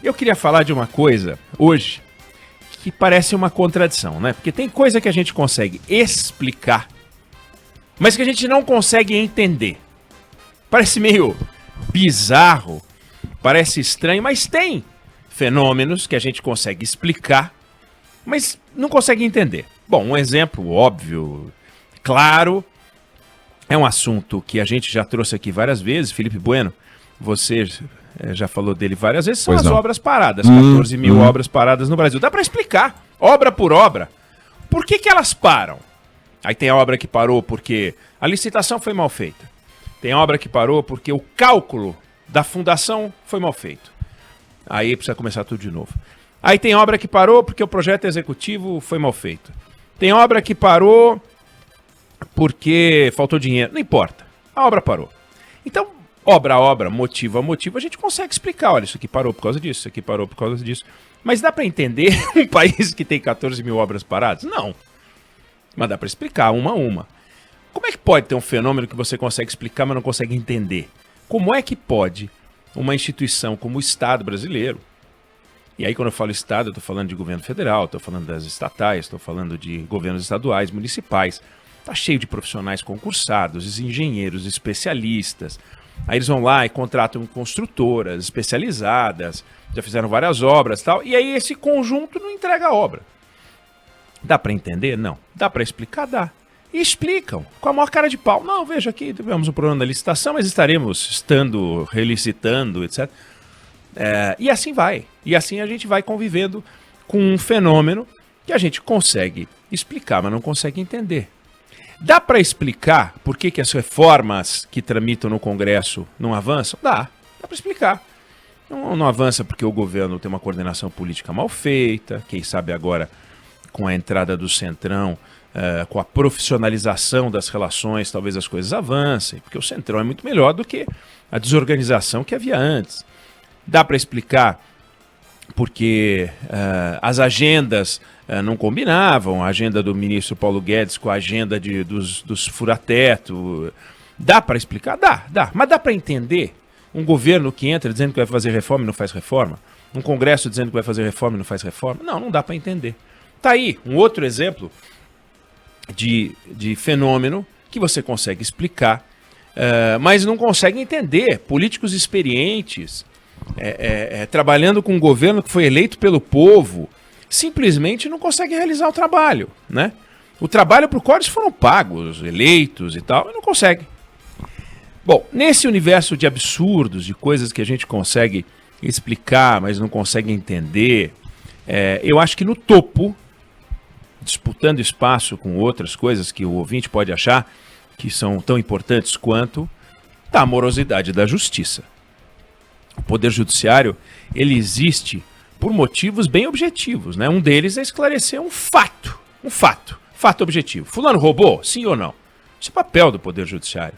Eu queria falar de uma coisa hoje que parece uma contradição, né? Porque tem coisa que a gente consegue explicar, mas que a gente não consegue entender. Parece meio bizarro, parece estranho, mas tem fenômenos que a gente consegue explicar, mas não consegue entender. Bom, um exemplo óbvio, claro, é um assunto que a gente já trouxe aqui várias vezes. Felipe Bueno, você já falou dele várias vezes, são as obras paradas, 14 mil obras paradas no Brasil. Dá para explicar, obra por obra, por que elas param. Aí tem a obra que parou porque a licitação foi mal feita. Tem a obra que parou porque o cálculo da fundação foi mal feito. Aí precisa começar tudo de novo. Aí tem obra que parou porque o projeto executivo foi mal feito. Tem obra que parou porque faltou dinheiro. Não importa. A obra parou. Então, obra a obra, motivo a motivo, a gente consegue explicar. Olha, isso aqui parou por causa disso, isso aqui parou por causa disso. Mas dá para entender um país que tem 14 mil obras paradas? Não. Mas dá para explicar uma a uma. Como é que pode ter um fenômeno que você consegue explicar, mas não consegue entender? Como é que pode uma instituição como o Estado brasileiro, e aí quando eu falo Estado, eu estou falando de governo federal, estou falando das estatais, estou falando de governos estaduais, municipais, está cheio de profissionais concursados, engenheiros, especialistas. Aí eles vão lá e contratam construtoras especializadas, já fizeram várias obras e tal, e aí esse conjunto não entrega a obra. Dá para entender? Não. Dá para explicar? Dá. E explicam, com a maior cara de pau. Não, veja aqui, tivemos um problema da licitação, mas estaremos relicitando, etc. E assim vai. E assim a gente vai convivendo com um fenômeno que a gente consegue explicar, mas não consegue entender. Dá para explicar por que as reformas que tramitam no Congresso não avançam? Dá para explicar. Não avança porque o governo tem uma coordenação política mal feita, quem sabe agora com a entrada do Centrão, com a profissionalização das relações, talvez as coisas avancem, porque o Centrão é muito melhor do que a desorganização que havia antes. Dá para explicar porque as agendas não combinavam, a agenda do ministro Paulo Guedes com a agenda dos fura-teto. Dá para explicar? Dá. Mas dá para entender um governo que entra dizendo que vai fazer reforma e não faz reforma? Um Congresso dizendo que vai fazer reforma e não faz reforma? Não dá para entender. Tá aí um outro exemplo de fenômeno que você consegue explicar, mas não consegue entender. Políticos experientes, trabalhando com um governo que foi eleito pelo povo, simplesmente não conseguem realizar o trabalho, né? O trabalho para o qual eles foram pagos, eleitos e tal, e não conseguem. Bom, nesse universo de absurdos, de coisas que a gente consegue explicar, mas não consegue entender, eu acho que no topo, disputando espaço com outras coisas que o ouvinte pode achar que são tão importantes quanto, está a morosidade da justiça. O Poder Judiciário, ele existe por motivos bem objetivos, né? Um deles é esclarecer um fato objetivo. Fulano roubou? Sim ou não? Esse é o papel do Poder Judiciário.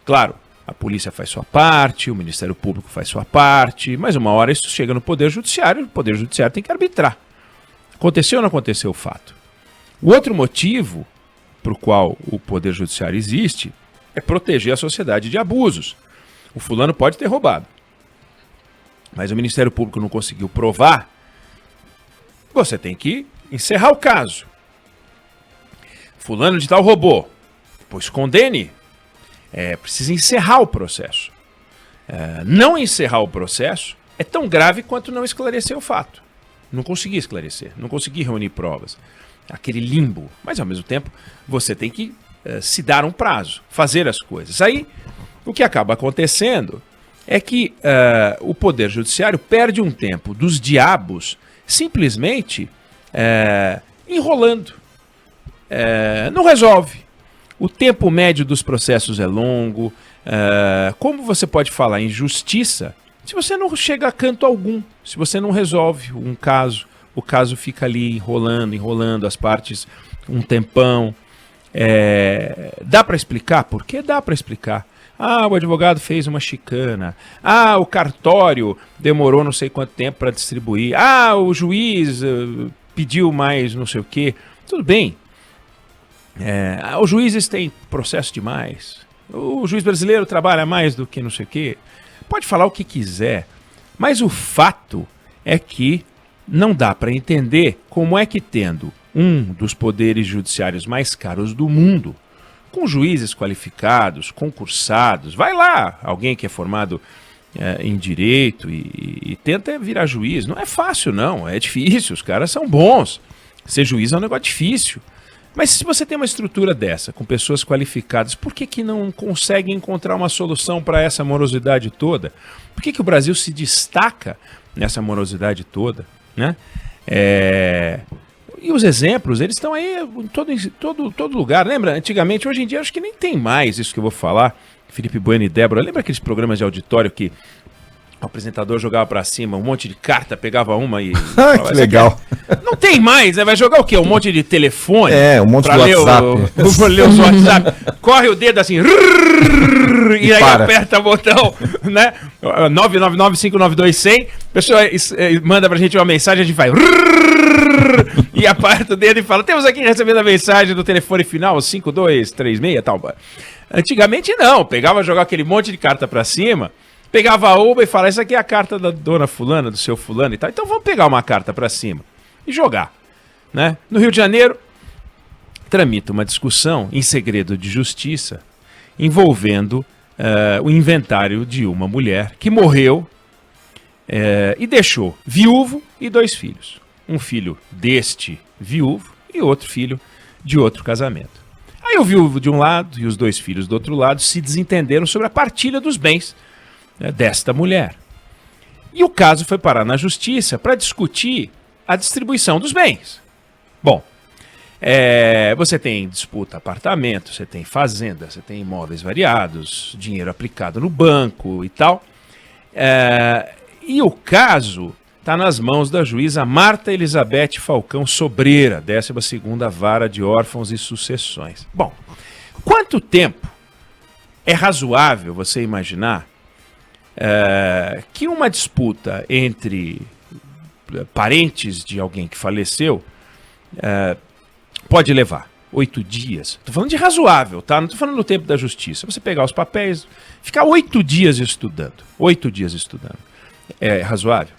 Claro, a polícia faz sua parte, o Ministério Público faz sua parte, mas uma hora isso chega no Poder Judiciário, o Poder Judiciário tem que arbitrar. Aconteceu ou não aconteceu o fato? O outro motivo para o qual o Poder Judiciário existe é proteger a sociedade de abusos. O fulano pode ter roubado, mas o Ministério Público não conseguiu provar, você tem que encerrar o caso. Fulano de tal roubou, pois condene. Precisa encerrar o processo. Não encerrar o processo é tão grave quanto não esclarecer o fato. Não consegui esclarecer, não consegui reunir provas. Aquele limbo. Mas, ao mesmo tempo, você tem que se dar um prazo, fazer as coisas. Aí, o que acaba acontecendo é que o Poder Judiciário perde um tempo dos diabos simplesmente enrolando. Não resolve. O tempo médio dos processos é longo. Como você pode falar em justiça se você não chega a canto algum? Se você não resolve um caso, o caso fica ali enrolando as partes um tempão. Dá para explicar? Por que dá para explicar? O advogado fez uma chicana. O cartório demorou não sei quanto tempo para distribuir. O juiz pediu mais não sei o quê. Tudo bem. Os juízes têm processo demais. O juiz brasileiro trabalha mais do que não sei o quê. Pode falar o que quiser, Mas o fato é que não dá para entender como é que, tendo um dos poderes judiciários mais caros do mundo, com juízes qualificados, concursados, vai lá, alguém que é formado em direito e tenta virar juiz. Não é fácil, não, é difícil, os caras são bons. Ser juiz é um negócio difícil. Mas se você tem uma estrutura dessa, com pessoas qualificadas, por que não consegue encontrar uma solução para essa morosidade toda? Por que o Brasil se destaca nessa morosidade toda, né? E os exemplos, eles estão aí em todo lugar. Lembra, antigamente, hoje em dia, acho que nem tem mais isso que eu vou falar. Felipe Bueno e Débora, lembra aqueles programas de auditório que o apresentador jogava pra cima um monte de carta, pegava uma e... Que legal. Não tem mais, né? Vai jogar o quê? Um monte de telefone? Um monte de WhatsApp. Pra ler os WhatsApp. Corre o dedo assim... e aí para. Aperta o botão, né? 999-592-100. A pessoa manda pra gente uma mensagem, a gente vai... e aperta o dedo e fala: temos aqui recebendo a mensagem do telefone final 5236 e tal. Antigamente não, pegava, jogava aquele monte de carta pra cima, pegava a uva e falava: essa aqui é a carta da dona fulana, do seu fulano e tal, então vamos pegar uma carta pra cima e jogar, né? No Rio de Janeiro tramita uma discussão em segredo de justiça envolvendo o inventário de uma mulher que morreu e deixou viúvo e 2 filhos. Um filho deste viúvo e outro filho de outro casamento. Aí o viúvo de um lado e os 2 filhos do outro lado se desentenderam sobre a partilha dos bens desta mulher. E o caso foi parar na justiça para discutir a distribuição dos bens. Bom, você tem disputa apartamento, você tem fazenda, você tem imóveis variados, dinheiro aplicado no banco e tal. E o caso está nas mãos da juíza Marta Elizabeth Falcão Sobreira, 12ª Vara de Órfãos e Sucessões. Bom, quanto tempo é razoável você imaginar que uma disputa entre parentes de alguém que faleceu pode levar? 8 dias. Estou falando de razoável, tá? Não estou falando do tempo da justiça. Você pegar os papéis, ficar 8 dias estudando. 8 dias estudando. É razoável?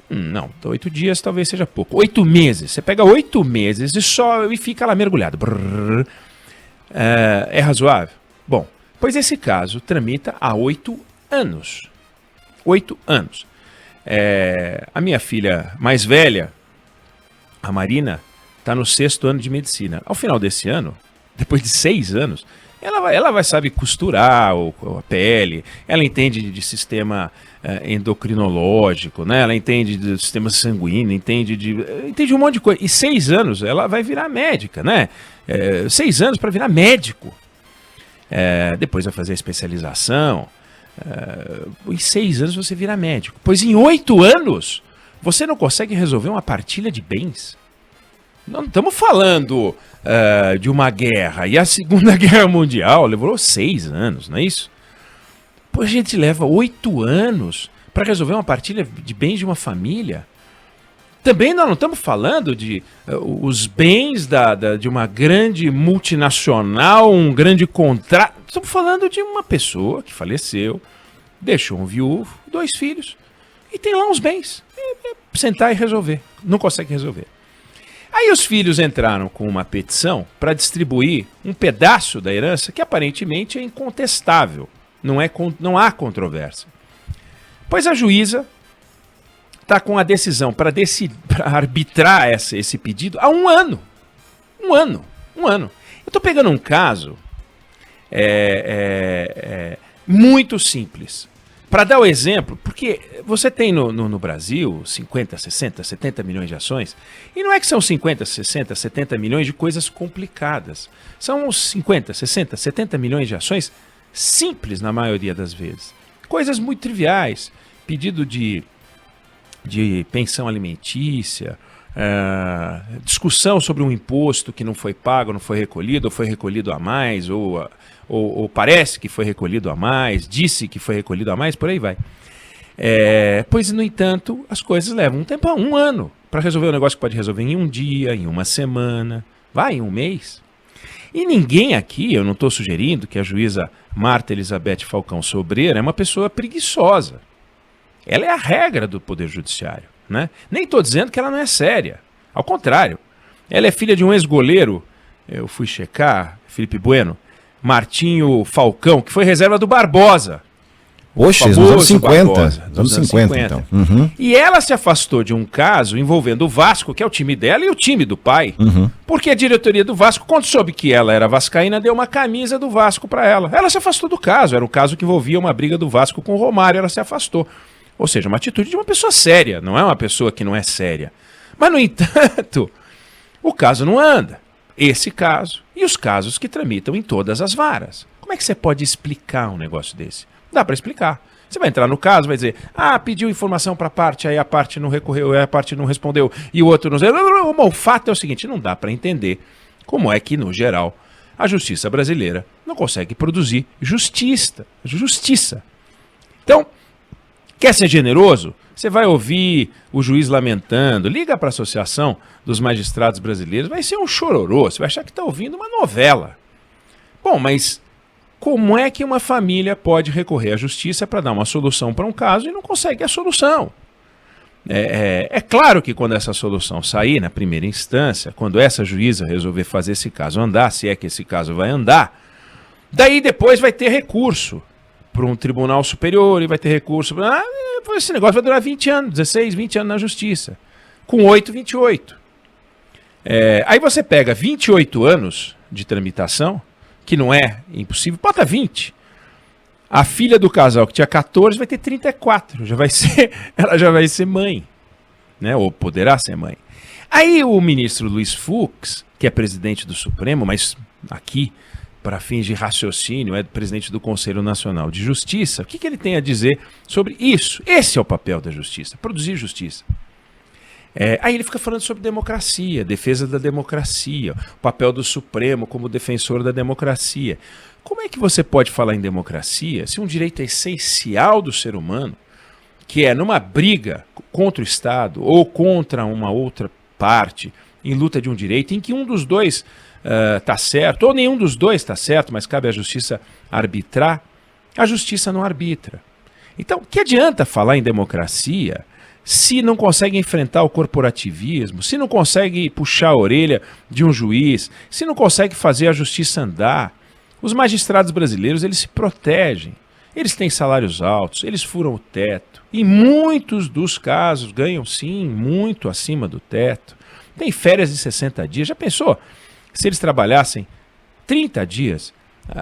Não, 8 dias talvez seja pouco. 8 meses. Você pega 8 meses e fica lá mergulhado. É razoável? Bom, pois esse caso tramita há 8 anos. 8 anos. A minha filha mais velha, a Marina, está no 6º ano de medicina. Ao final desse ano, depois de 6 anos, ela vai saber costurar a pele, ela entende de sistema endocrinológico, né? Ela entende do sistema sanguíneo, entende um monte de coisa. E 6 anos ela vai virar médica, né? 6 anos para virar médico. Depois vai fazer a especialização. Em 6 anos você vira médico. Pois em 8 anos você não consegue resolver uma partilha de bens. Não estamos falando de uma guerra. E a Segunda Guerra Mundial levou 6 anos, não é isso? Pô, a gente leva 8 anos para resolver uma partilha de bens de uma família. Também nós não estamos falando de os bens de uma grande multinacional, um grande contrato. Estamos falando de uma pessoa que faleceu, deixou um viúvo, 2 filhos, e tem lá uns bens. Sentar e resolver. Não consegue resolver. Aí os filhos entraram com uma petição para distribuir um pedaço da herança que aparentemente é incontestável. Não há controvérsia. Pois a juíza está com a decisão para arbitrar esse pedido há 1 ano. 1 ano. Eu estou pegando um caso muito simples. Para dar o exemplo, porque você tem no Brasil 50, 60, 70 milhões de ações, e não é que são 50, 60, 70 milhões de coisas complicadas. São uns 50, 60, 70 milhões de ações simples na maioria das vezes. Coisas muito triviais, pedido de pensão alimentícia, discussão sobre um imposto que não foi pago, não foi recolhido, ou foi recolhido a mais, ou parece que foi recolhido a mais, disse que foi recolhido a mais, por aí vai. Pois, no entanto, as coisas levam um tempão, 1 ano, para resolver um negócio que pode resolver em 1 dia, em 1 semana, vai, em 1 mês. E ninguém aqui, eu não estou sugerindo que a juíza Marta Elizabeth Falcão Sobreira é uma pessoa preguiçosa. Ela é a regra do Poder Judiciário, né? Nem estou dizendo que ela não é séria. Ao contrário. Ela é filha de um ex-goleiro, eu fui checar, Felipe Bueno, Martinho Falcão, que foi reserva do Barbosa. Poxa, nos anos 50. Nos anos 50, então. Uhum. E ela se afastou de um caso envolvendo o Vasco, que é o time dela, e o time do pai. Porque a diretoria do Vasco, quando soube que ela era vascaína, deu uma camisa do Vasco para ela. Ela se afastou do caso. Era um caso que envolvia uma briga do Vasco com o Romário. Ela se afastou. Ou seja, uma atitude de uma pessoa séria. Não é uma pessoa que não é séria. Mas, no entanto, o caso não anda. Esse caso e os casos que tramitam em todas as varas. Como é que você pode explicar um negócio desse? Dá para explicar. Você vai entrar no caso, vai dizer, pediu informação para a parte, aí a parte não recorreu, aí a parte não respondeu, e o outro não... Bom, o fato é o seguinte, não dá para entender como é que, no geral, a justiça brasileira não consegue produzir justiça. Então, quer ser generoso? Você vai ouvir o juiz lamentando, liga para a Associação dos Magistrados Brasileiros, vai ser um chororô, você vai achar que está ouvindo uma novela. Bom, mas como é que uma família pode recorrer à justiça para dar uma solução para um caso e não consegue a solução? É claro que quando essa solução sair na primeira instância, quando essa juíza resolver fazer esse caso andar, se é que esse caso vai andar, daí depois vai ter recurso para um tribunal superior e vai ter recurso. Esse negócio vai durar 20 anos, 16, 20 anos na justiça. Com 8, 28. Aí você pega 28 anos de tramitação, que não é impossível, bota 20. A filha do casal que tinha 14 vai ter 34. Ela já vai ser mãe, né? Ou poderá ser mãe. Aí o ministro Luiz Fux, que é presidente do Supremo, mas aqui, para fins de raciocínio, é presidente do Conselho Nacional de Justiça, o que ele tem a dizer sobre isso? Esse é o papel da justiça, produzir justiça. Aí ele fica falando sobre democracia, defesa da democracia, o papel do Supremo como defensor da democracia. Como é que você pode falar em democracia se um direito essencial do ser humano, que é numa briga contra o Estado ou contra uma outra parte, em luta de um direito, em que um dos dois está certo, ou nenhum dos dois está certo, mas cabe à justiça arbitrar, a justiça não arbitra. Então, que adianta falar em democracia se não consegue enfrentar o corporativismo, se não consegue puxar a orelha de um juiz, se não consegue fazer a justiça andar? Os magistrados brasileiros, eles se protegem, eles têm salários altos, eles furam o teto, e muitos dos casos ganham sim muito acima do teto. Tem férias de 60 dias, já pensou? Se eles trabalhassem 30 dias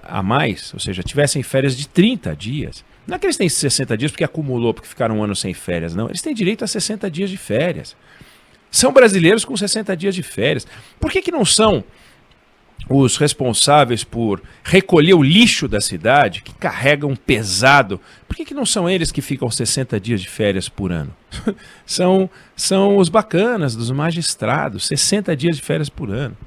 a mais, ou seja, tivessem férias de 30 dias, não é que eles têm 60 dias porque acumulou, porque ficaram um ano sem férias, não. Eles têm direito a 60 dias de férias. São brasileiros com 60 dias de férias. Por que não são os responsáveis por recolher o lixo da cidade, que carregam pesado? Por que não são eles que ficam 60 dias de férias por ano? São os bacanas dos magistrados, 60 dias de férias por ano.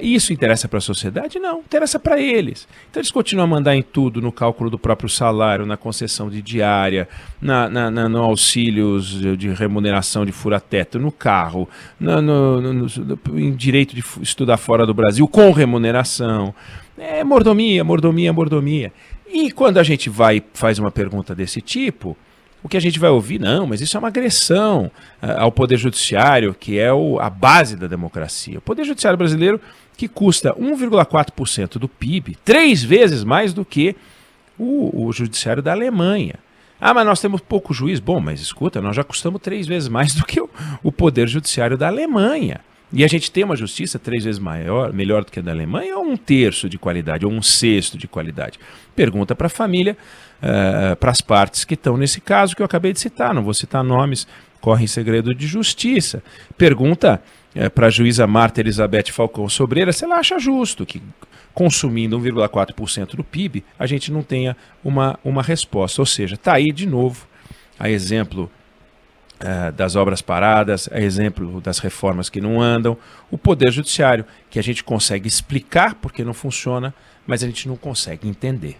Isso interessa para a sociedade? Não, interessa para eles. Então eles continuam a mandar em tudo, no cálculo do próprio salário, na concessão de no auxílios de remuneração de fura-teto, no carro, em direito de estudar fora do Brasil com remuneração. Mordomia. E quando a gente faz uma pergunta desse tipo, o que a gente vai ouvir, não, mas isso é uma agressão ao Poder Judiciário, que é a base da democracia. O Poder Judiciário brasileiro que custa 1,4% do PIB, 3 vezes mais do que o Judiciário da Alemanha. Mas nós temos pouco juiz. Bom, mas escuta, nós já custamos 3 vezes mais do que o Poder Judiciário da Alemanha. E a gente tem uma justiça 3 vezes melhor do que a da Alemanha, ou 1/3 de qualidade, ou 1/6 de qualidade? Pergunta para a família, para as partes que estão nesse caso que eu acabei de citar, não vou citar nomes, corre em segredo de justiça. Pergunta para a juíza Marta Elizabeth Falcão Sobreira se ela acha justo que, consumindo 1,4% do PIB, a gente não tenha uma resposta. Ou seja, está aí de novo, a exemplo das obras paradas, a exemplo das reformas que não andam, o Poder Judiciário, que a gente consegue explicar porque não funciona, mas a gente não consegue entender.